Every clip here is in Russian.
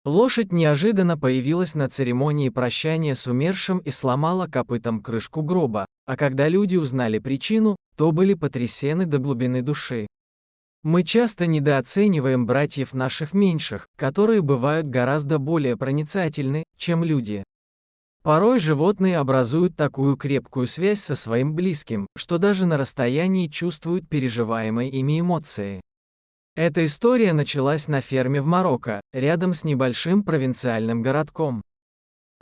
Лошадь неожиданно появилась на церемонии прощания с умершим и сломала копытом крышку гроба, а когда люди узнали причину, то были потрясены до глубины души. Мы часто недооцениваем братьев наших меньших, которые бывают гораздо более проницательны, чем люди. Порой животные образуют такую крепкую связь со своим близким, что даже на расстоянии чувствуют переживаемые ими эмоции. Эта история началась на ферме в Марокко, рядом с небольшим провинциальным городком.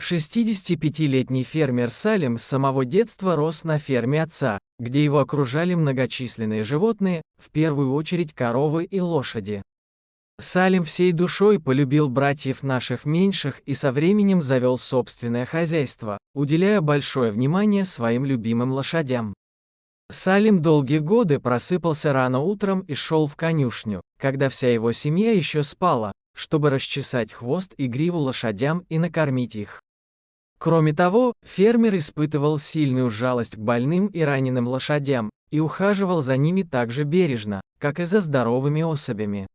65-летний фермер Салим с самого детства рос на ферме отца, где его окружали многочисленные животные, в первую очередь коровы и лошади. Салим всей душой полюбил братьев наших меньших и со временем завел собственное хозяйство, уделяя большое внимание своим любимым лошадям. Салим долгие годы просыпался рано утром и шел в конюшню, когда вся его семья еще спала, чтобы расчесать хвост и гриву лошадям и накормить их. Кроме того, фермер испытывал сильную жалость к больным и раненым лошадям и ухаживал за ними так же бережно, как и за здоровыми особями.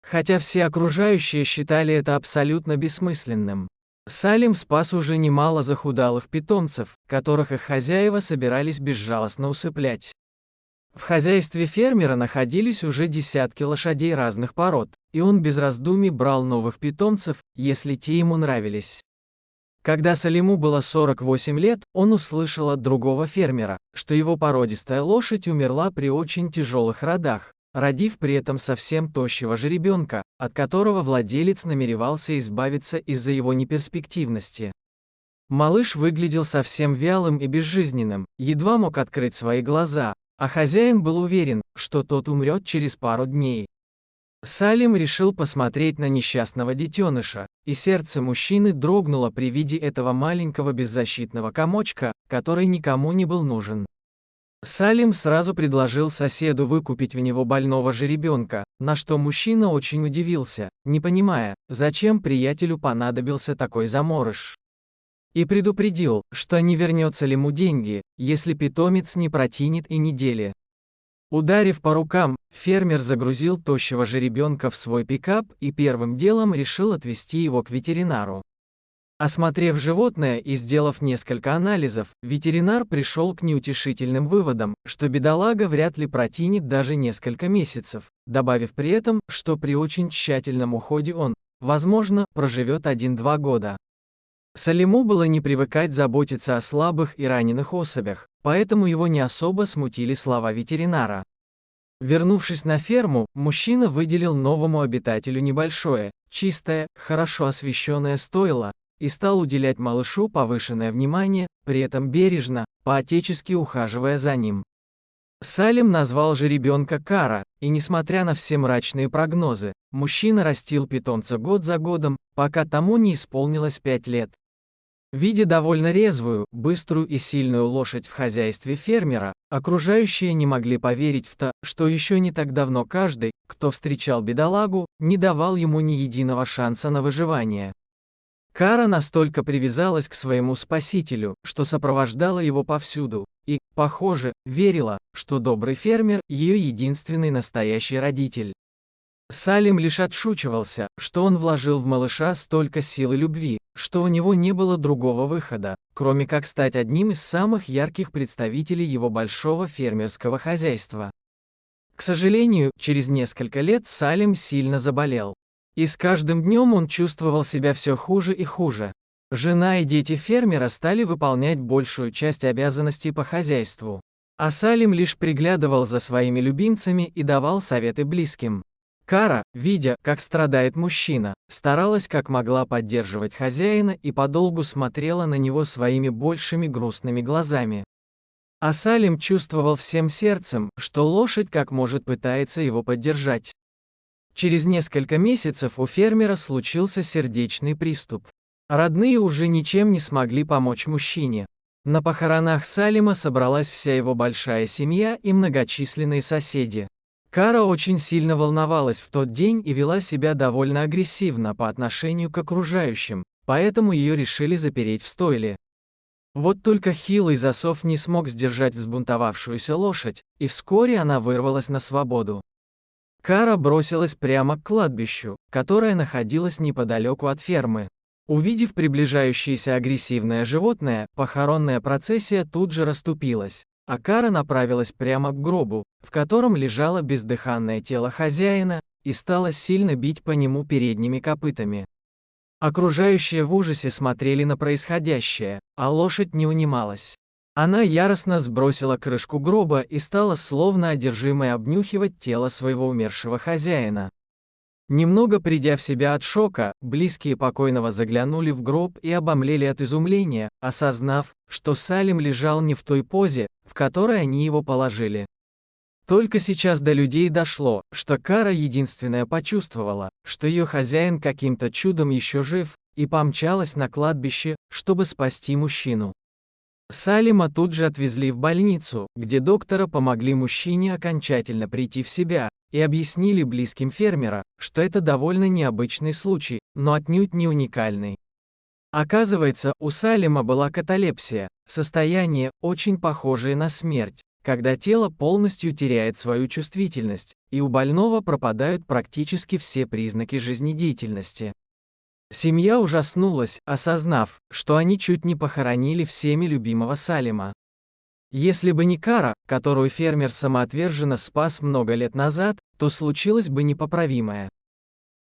Хотя все окружающие считали это абсолютно бессмысленным. Салим спас уже немало захудалых питомцев, которых их хозяева собирались безжалостно усыплять. В хозяйстве фермера находились уже десятки лошадей разных пород, и он без раздумий брал новых питомцев, если те ему нравились. Когда Салиму было 48 лет, он услышал от другого фермера, что его породистая лошадь умерла при очень тяжелых родах, родив при этом совсем тощего жеребенка, от которого владелец намеревался избавиться из-за его неперспективности. Малыш выглядел совсем вялым и безжизненным, едва мог открыть свои глаза, а хозяин был уверен, что тот умрет через пару дней. Салим решил посмотреть на несчастного детеныша, и сердце мужчины дрогнуло при виде этого маленького беззащитного комочка, который никому не был нужен. Салим сразу предложил соседу выкупить у него больного жеребенка, на что мужчина очень удивился, не понимая, зачем приятелю понадобился такой заморыш. И предупредил, что не вернется ли ему деньги, если питомец не протянет и недели. Ударив по рукам, фермер загрузил тощего жеребенка в свой пикап и первым делом решил отвезти его к ветеринару. Осмотрев животное и сделав несколько анализов, ветеринар пришел к неутешительным выводам, что бедолага вряд ли протянет даже несколько месяцев, добавив при этом, что при очень тщательном уходе он, возможно, проживет 1-2 года. Салиму было не привыкать заботиться о слабых и раненых особях, поэтому его не особо смутили слова ветеринара. Вернувшись на ферму, мужчина выделил новому обитателю небольшое, чистое, хорошо освещенное стойло, и стал уделять малышу повышенное внимание, при этом бережно, по-отечески ухаживая за ним. Салим назвал жеребенка Кара, и несмотря на все мрачные прогнозы, мужчина растил питомца год за годом, пока тому не исполнилось 5 лет. Видя довольно резвую, быструю и сильную лошадь в хозяйстве фермера, окружающие не могли поверить в то, что еще не так давно каждый, кто встречал бедолагу, не давал ему ни единого шанса на выживание. Кара настолько привязалась к своему спасителю, что сопровождала его повсюду, и, похоже, верила, что добрый фермер – ее единственный настоящий родитель. Салим лишь отшучивался, что он вложил в малыша столько сил и любви, что у него не было другого выхода, кроме как стать одним из самых ярких представителей его большого фермерского хозяйства. К сожалению, через несколько лет Салим сильно заболел. И с каждым днем он чувствовал себя все хуже и хуже. Жена и дети фермера стали выполнять большую часть обязанностей по хозяйству. А Салим лишь приглядывал за своими любимцами и давал советы близким. Кара, видя, как страдает мужчина, старалась как могла поддерживать хозяина и подолгу смотрела на него своими большими грустными глазами. А Салим чувствовал всем сердцем, что лошадь как может пытается его поддержать. Через несколько месяцев у фермера случился сердечный приступ. Родные уже ничем не смогли помочь мужчине. На похоронах Салима собралась вся его большая семья и многочисленные соседи. Кара очень сильно волновалась в тот день и вела себя довольно агрессивно по отношению к окружающим, поэтому ее решили запереть в стойле. Вот только хилый засов не смог сдержать взбунтовавшуюся лошадь, и вскоре она вырвалась на свободу. Кара бросилась прямо к кладбищу, которое находилось неподалеку от фермы. Увидев приближающееся агрессивное животное, похоронная процессия тут же расступилась, а Кара направилась прямо к гробу, в котором лежало бездыханное тело хозяина, и стала сильно бить по нему передними копытами. Окружающие в ужасе смотрели на происходящее, а лошадь не унималась. Она яростно сбросила крышку гроба и стала словно одержимой обнюхивать тело своего умершего хозяина. Немного придя в себя от шока, близкие покойного заглянули в гроб и обомлели от изумления, осознав, что Салим лежал не в той позе, в которой они его положили. Только сейчас до людей дошло, что Кара единственная почувствовала, что ее хозяин каким-то чудом еще жив, и помчалась на кладбище, чтобы спасти мужчину. Салима тут же отвезли в больницу, где доктора помогли мужчине окончательно прийти в себя, и объяснили близким фермера, что это довольно необычный случай, но отнюдь не уникальный. Оказывается, у Салима была каталепсия, состояние, очень похожее на смерть, когда тело полностью теряет свою чувствительность, и у больного пропадают практически все признаки жизнедеятельности. Семья ужаснулась, осознав, что они чуть не похоронили всеми любимого Салима. Если бы не Кара, которую фермер самоотверженно спас много лет назад, то случилось бы непоправимое.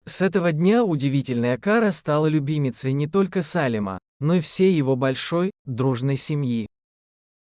С этого дня удивительная Кара стала любимицей не только Салима, но и всей его большой, дружной семьи.